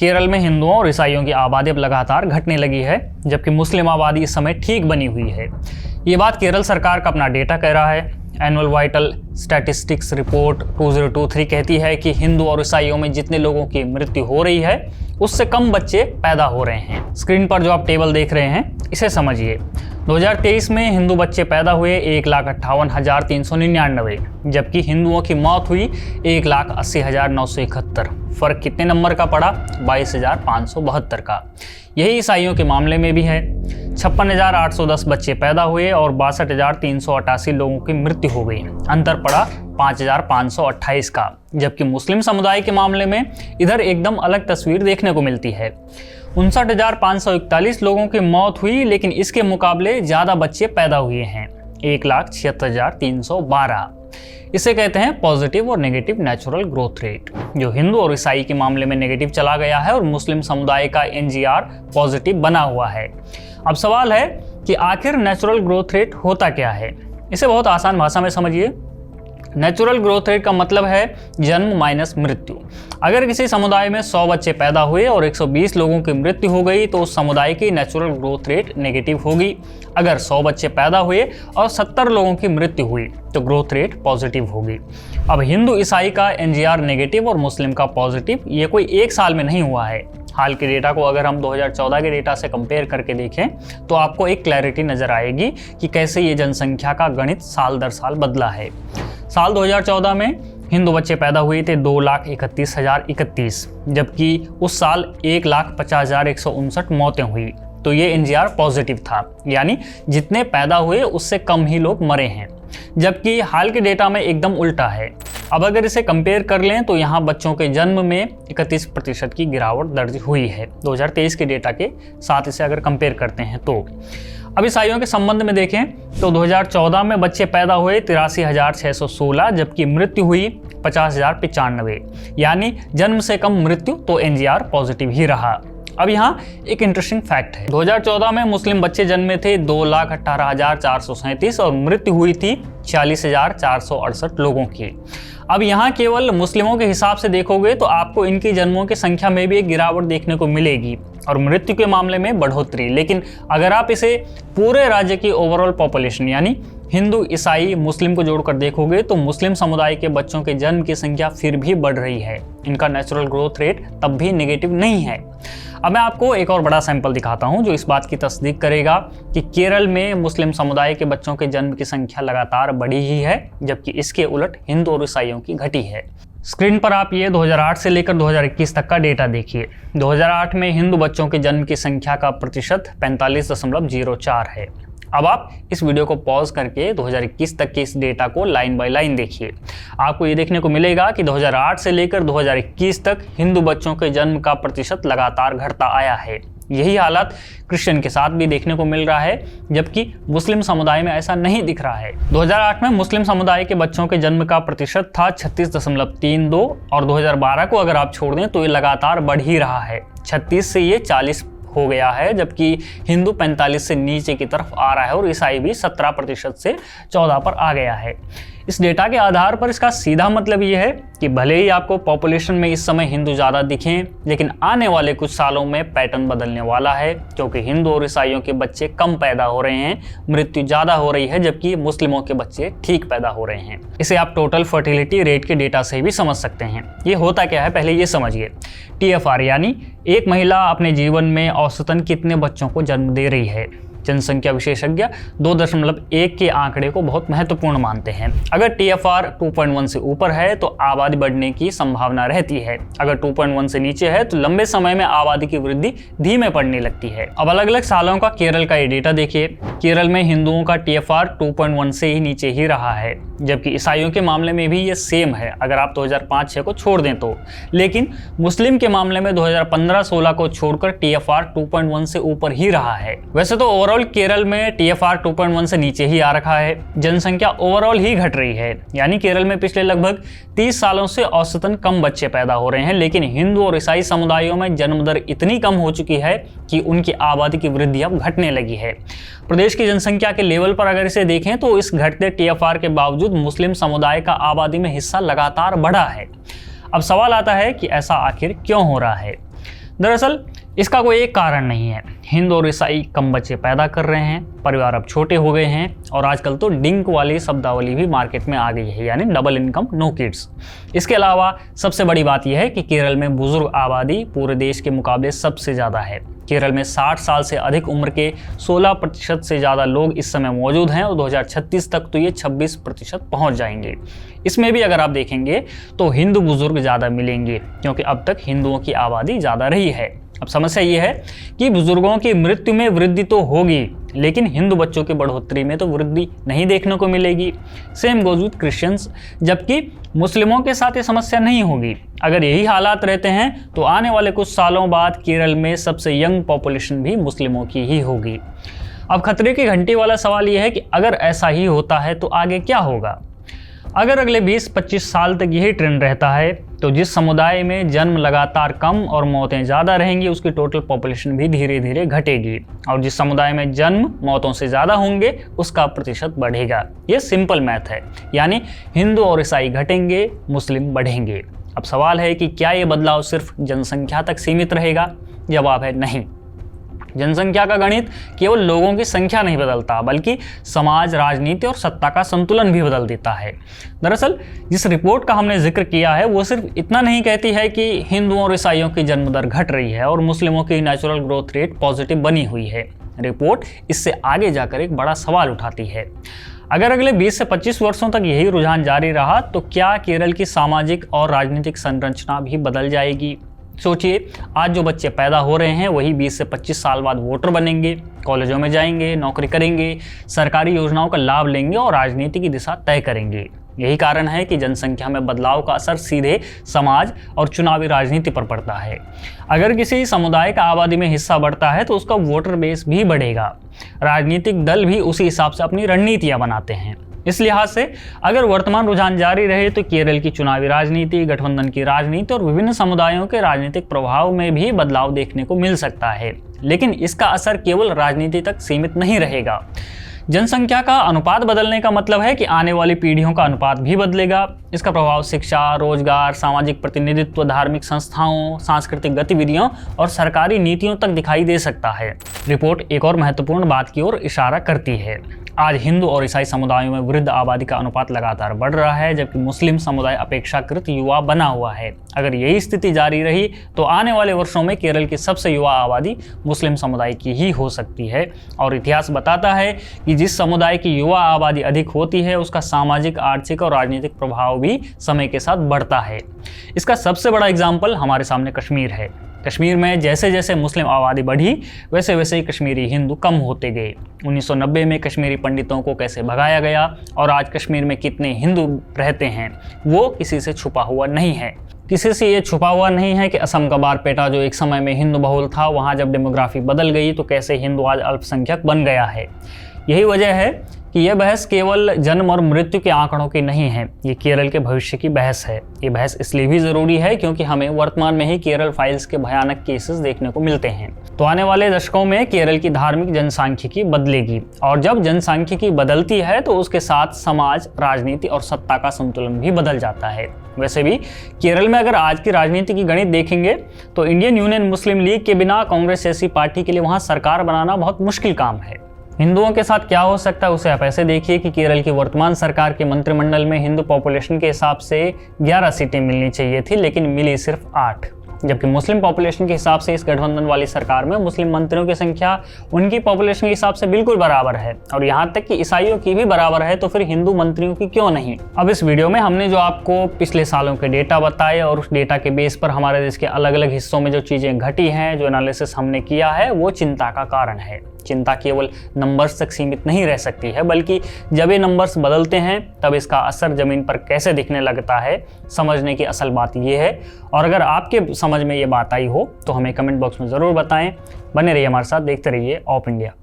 केरल में हिंदुओं और ईसाइयों की आबादी अब लगातार घटने लगी है, जबकि मुस्लिम आबादी इस समय ठीक बनी हुई है। ये बात केरल सरकार का अपना डेटा कह रहा है। एनुअल वाइटल स्टैटिस्टिक्स रिपोर्ट 2023 कहती है कि हिंदू और ईसाइयों में जितने लोगों की मृत्यु हो रही है उससे कम बच्चे पैदा हो रहे हैं। स्क्रीन पर जो आप टेबल देख रहे हैं इसे समझिए। 2023 में हिंदू बच्चे पैदा हुए 1,58,399, जबकि हिंदुओं की मौत हुई 1,80,971। फर्क कितने नंबर का पड़ा? 22,572 का। यही ईसाइयों के मामले में भी है। 56,810 बच्चे पैदा हुए और 62,388 लोगों की मृत्यु हो गई। अंतर पड़ा 5,528 का। जबकि मुस्लिम समुदाय के मामले में इधर एकदम अलग तस्वीर देखने को मिलती है। 59,541 लोगों की मौत हुई, लेकिन इसके मुकाबले ज़्यादा बच्चे पैदा हुए हैं, 1,76,312। इसे कहते हैं पॉजिटिव और नेगेटिव नेचुरल ग्रोथ रेट, जो हिंदू और ईसाई के मामले में नेगेटिव चला गया है और मुस्लिम समुदाय का NGR पॉजिटिव बना हुआ है। अब सवाल है कि आखिर नेचुरल ग्रोथ रेट होता क्या है? इसे बहुत आसान भाषा में समझिए। नेचुरल ग्रोथ रेट का मतलब है जन्म माइनस मृत्यु। अगर किसी समुदाय में 100 बच्चे पैदा हुए और 120 लोगों की मृत्यु हो गई तो उस समुदाय की नेचुरल ग्रोथ रेट नेगेटिव होगी। अगर 100 बच्चे पैदा हुए और 70 लोगों की मृत्यु हुई तो ग्रोथ रेट पॉजिटिव होगी। अब हिंदू ईसाई का NGR नेगेटिव और मुस्लिम का पॉजिटिव ये कोई एक साल में नहीं हुआ है। हाल के डेटा को अगर हम 2014 के डेटा से कंपेयर करके देखें तो आपको एक क्लैरिटी नजर आएगी कि कैसे ये जनसंख्या का गणित साल दर साल बदला है। साल 2014 में हिंदू बच्चे पैदा हुए थे 2,31,031, जबकि उस साल 1,50,159 मौतें हुई। तो ये NGR पॉजिटिव था, यानी जितने पैदा हुए उससे कम ही लोग मरे हैं। जबकि हाल के डेटा में एकदम उल्टा है। अब अगर इसे कंपेयर कर लें तो यहाँ बच्चों के जन्म में 31% की गिरावट दर्ज हुई है 2023 के डेटा के साथ इसे अगर कंपेयर करते हैं तो। अब ईसाइयों के संबंध में देखें तो 2014 में बच्चे पैदा हुए 83,616, जबकि मृत्यु हुई 50,095, यानी जन्म से कम मृत्यु, तो NGR पॉजिटिव ही रहा। अब यहाँ एक इंटरेस्टिंग फैक्ट है। 2014 में मुस्लिम बच्चे जन्मे थे 2,18,437 और मृत्यु हुई थी 46,468 लोगों की। अब यहाँ केवल मुस्लिमों के हिसाब से देखोगे तो आपको इनकी जन्मों की संख्या में भी एक गिरावट देखने को मिलेगी और मृत्यु के मामले में बढ़ोतरी। लेकिन अगर आप इसे पूरे राज्य की ओवरऑल पॉपुलेशन यानी हिंदू, ईसाई, मुस्लिम को जोड़कर देखोगे तो मुस्लिम समुदाय के बच्चों के जन्म की संख्या फिर भी बढ़ रही है। इनका नेचुरल ग्रोथ रेट तब भी नेगेटिव नहीं है। अब मैं आपको एक और बड़ा सैंपल दिखाता हूं जो इस बात की तस्दीक करेगा कि केरल में मुस्लिम समुदाय के बच्चों के जन्म की संख्या लगातार बढ़ी ही है, जबकि इसके उलट हिंदू और ईसाइयों की घटी है। स्क्रीन पर आप ये 2008 से लेकर 2021 तक का डेटा देखिए। 2008 में हिंदू बच्चों के जन्म की संख्या का प्रतिशत 45.04 है। अब आप इस वीडियो को पॉज करके 2021 तक के इस डेटा को लाइन बाय लाइन देखिए। आपको ये देखने को मिलेगा कि 2008 से लेकर 2021 तक हिंदू बच्चों के जन्म का प्रतिशत लगातार घटता आया है। यही हालत क्रिश्चियन के साथ भी देखने को मिल रहा है, जबकि मुस्लिम समुदाय में ऐसा नहीं दिख रहा है। 2008 में मुस्लिम समुदाय के बच्चों के जन्म का प्रतिशत था 36.32 और 2012 को अगर आप छोड़ दें तो ये लगातार बढ़ ही रहा है। 36 से ये 40 हो गया है, जबकि हिंदू 45 से नीचे की तरफ आ रहा है और ईसाई भी 17% से 14 पर आ गया है। इस डेटा के आधार पर इसका सीधा मतलब ये है कि भले ही आपको पॉपुलेशन में इस समय हिंदू ज़्यादा दिखें, लेकिन आने वाले कुछ सालों में पैटर्न बदलने वाला है, क्योंकि हिंदू और ईसाइयों के बच्चे कम पैदा हो रहे हैं, मृत्यु ज़्यादा हो रही है, जबकि मुस्लिमों के बच्चे ठीक पैदा हो रहे हैं। इसे आप टोटल फर्टिलिटी रेट के डेटा से भी समझ सकते हैं। ये होता क्या है पहले ये समझिए। TFR यानी एक महिला अपने जीवन में औसतन कितने बच्चों को जन्म दे रही है। जनसंख्या विशेषज्ञ 2.1 के आंकड़े को बहुत महत्वपूर्ण मानते हैं। अगर TFR 2.1 से ऊपर है तो आबादी बढ़ने की संभावना रहती है। अगर 2.1 से नीचे है तो लंबे समय में आबादी की वृद्धि धीमे पड़ने लगती है। अब अलग अलग सालों का केरल का ये डेटा देखिए। केरल में हिंदुओं का TFR 2.1 से ही नीचे ही रहा है, जबकि ईसाइयों के मामले में भी ये सेम है अगर आप 2005-06 को छोड़ दें तो। लेकिन मुस्लिम के मामले में 2015-16 को छोड़कर TFR 2.1 से ऊपर ही रहा है। वैसे तो ओवरऑल केरल में TFR 2.1 से नीचे ही आ रखा है। जनसंख्या ओवरऑल ही घट रही है, यानी केरल में पिछले लगभग 30 सालों से औसतन कम बच्चे पैदा हो रहे हैं। लेकिन हिंदू और ईसाई समुदायों में जन्म दर इतनी कम हो चुकी है कि उनकी आबादी की वृद्धि अब घटने लगी है। प्रदेश की जनसंख्या के लेवल पर अगर इसे देखें तो इस घटते TFR के बावजूद मुस्लिम समुदाय का आबादी में हिस्सा लगातार बढ़ा है। अब सवाल आता है कि ऐसा आखिर क्यों हो रहा है। दरअसल इसका कोई एक कारण नहीं है। हिंदू और ईसाई कम बच्चे पैदा कर रहे हैं, परिवार अब छोटे हो गए हैं और आजकल तो डिंक वाली शब्दावली भी मार्केट में आ गई है, यानी डबल इनकम नो किड्स। इसके अलावा सबसे बड़ी बात यह है कि केरल में बुजुर्ग आबादी पूरे देश के मुकाबले सबसे ज़्यादा है। केरल में 60 साल से अधिक उम्र के 16% से ज़्यादा लोग इस समय मौजूद हैं और 2036 तक तो ये 26% पहुंच जाएंगे। इसमें भी अगर आप देखेंगे तो हिंदू बुजुर्ग ज़्यादा मिलेंगे, क्योंकि अब तक हिंदुओं की आबादी ज़्यादा रही है। अब समस्या ये है कि बुजुर्गों की मृत्यु में वृद्धि तो होगी, लेकिन हिंदू बच्चों की बढ़ोतरी में तो वृद्धि नहीं देखने को मिलेगी। सेम गोज विद क्रिश्चियंस, जबकि मुस्लिमों के साथ ये समस्या नहीं होगी। अगर यही हालात रहते हैं तो आने वाले कुछ सालों बाद केरल में सबसे यंग पॉपुलेशन भी मुस्लिमों की ही होगी। अब खतरे की घंटी वाला सवाल यह है कि अगर ऐसा ही होता है तो आगे क्या होगा। अगर अगले 20-25 साल तक यही ट्रेंड रहता है तो जिस समुदाय में जन्म लगातार कम और मौतें ज़्यादा रहेंगी उसकी टोटल पॉपुलेशन भी धीरे धीरे घटेगी, और जिस समुदाय में जन्म मौतों से ज़्यादा होंगे उसका प्रतिशत बढ़ेगा। ये सिंपल मैथ है, यानी हिंदू और ईसाई घटेंगे, मुस्लिम बढ़ेंगे। अब सवाल है कि क्या ये बदलाव सिर्फ जनसंख्या तक सीमित रहेगा? जवाब है नहीं। जनसंख्या का गणित केवल लोगों की संख्या नहीं बदलता, बल्कि समाज, राजनीति और सत्ता का संतुलन भी बदल देता है। दरअसल जिस रिपोर्ट का हमने जिक्र किया है वो सिर्फ इतना नहीं कहती है कि हिंदुओं और ईसाइयों की जन्म दर घट रही है और मुस्लिमों की नेचुरल ग्रोथ रेट पॉजिटिव बनी हुई है। रिपोर्ट इससे आगे जाकर एक बड़ा सवाल उठाती है। अगर अगले 20 से 25 वर्षों तक यही रुझान जारी रहा तो क्या केरल की सामाजिक और राजनीतिक संरचना भी बदल जाएगी? सोचिए, आज जो बच्चे पैदा हो रहे हैं वही 20 से 25 साल बाद वोटर बनेंगे, कॉलेजों में जाएंगे, नौकरी करेंगे, सरकारी योजनाओं का लाभ लेंगे और राजनीति की दिशा तय करेंगे। यही कारण है कि जनसंख्या में बदलाव का असर सीधे समाज और चुनावी राजनीति पर पड़ता है। अगर किसी समुदाय का आबादी में हिस्सा बढ़ता है तो उसका वोटर बेस भी बढ़ेगा। राजनीतिक दल भी उसी हिसाब से अपनी रणनीतियां बनाते हैं। इस लिहाज से अगर वर्तमान रुझान जारी रहे तो केरल की चुनावी राजनीति, गठबंधन की राजनीति और विभिन्न समुदायों के राजनीतिक प्रभाव में भी बदलाव देखने को मिल सकता है। लेकिन इसका असर केवल राजनीति तक सीमित नहीं रहेगा। जनसंख्या का अनुपात बदलने का मतलब है कि आने वाली पीढ़ियों का अनुपात भी बदलेगा। इसका प्रभाव शिक्षा, रोजगार, सामाजिक प्रतिनिधित्व, धार्मिक संस्थाओं, सांस्कृतिक गतिविधियों और सरकारी नीतियों तक दिखाई दे सकता है। रिपोर्ट एक और महत्वपूर्ण बात की ओर इशारा करती है। आज हिंदू और ईसाई समुदायों में वृद्ध आबादी का अनुपात लगातार बढ़ रहा है, जबकि मुस्लिम समुदाय अपेक्षाकृत युवा बना हुआ है। अगर यही स्थिति जारी रही तो आने वाले वर्षों में केरल की सबसे युवा आबादी मुस्लिम समुदाय की ही हो सकती है। और इतिहास बताता है कि जिस समुदाय की युवा आबादी अधिक होती है उसका सामाजिक, आर्थिक और राजनीतिक प्रभाव भी समय के साथ बढ़ता है। इसका सबसे बड़ा एग्जाम्पल हमारे सामने कश्मीर है। कश्मीर में जैसे जैसे मुस्लिम आबादी बढ़ी वैसे वैसे ही कश्मीरी हिंदू कम होते गए। 1990 में कश्मीरी पंडितों को कैसे भगाया गया और आज कश्मीर में कितने हिंदू रहते हैं वो किसी से छुपा हुआ नहीं है। किसी से ये छुपा हुआ नहीं है कि असम का बारपेटा जो एक समय में हिंदू बहुल था, वहाँ जब डेमोग्राफी बदल गई तो कैसे हिंदू आज अल्पसंख्यक बन गया है। यही वजह है कि यह बहस केवल जन्म और मृत्यु के आंकड़ों की नहीं है, ये केरल के भविष्य की बहस है। ये बहस इसलिए भी ज़रूरी है क्योंकि हमें वर्तमान में ही केरल फाइल्स के भयानक केसेस देखने को मिलते हैं। तो आने वाले दशकों में केरल की धार्मिक जनसांख्यिकी बदलेगी, और जब जनसांख्यिकी बदलती है तो उसके साथ समाज, राजनीति और सत्ता का संतुलन भी बदल जाता है। वैसे भी केरल में अगर आज की राजनीति की गणित देखेंगे तो इंडियन यूनियन मुस्लिम लीग के बिना कांग्रेस जैसी पार्टी के लिए वहाँ सरकार बनाना बहुत मुश्किल काम है। हिंदुओं के साथ क्या हो सकता है उसे आप ऐसे देखिए कि केरल की वर्तमान सरकार के मंत्रिमंडल में हिंदू पॉपुलेशन के हिसाब से 11 सीटें मिलनी चाहिए थी, लेकिन मिली सिर्फ 8। जबकि मुस्लिम पॉपुलेशन के हिसाब से इस गठबंधन वाली सरकार में मुस्लिम मंत्रियों की संख्या उनकी पॉपुलेशन के हिसाब से बिल्कुल बराबर है, और यहाँ तक कि ईसाइयों की भी बराबर है, तो फिर हिंदू मंत्रियों की क्यों नहीं। अब इस वीडियो में हमने जो आपको पिछले सालों के डेटा बताए और उस डेटा के बेस पर हमारे देश के अलग अलग हिस्सों में जो चीज़ें घटी हैं, जो एनालिसिस हमने किया है, वो चिंता का कारण है। चिंता केवल नंबर्स तक सीमित नहीं रह सकती है, बल्कि जब ये नंबर्स बदलते हैं तब इसका असर ज़मीन पर कैसे दिखने लगता है, समझने की असल बात ये है। और अगर आपके समझ में ये बात आई हो तो हमें कमेंट बॉक्स में ज़रूर बताएं। बने रहिए हमारे साथ, देखते रहिए ऑप इंडिया।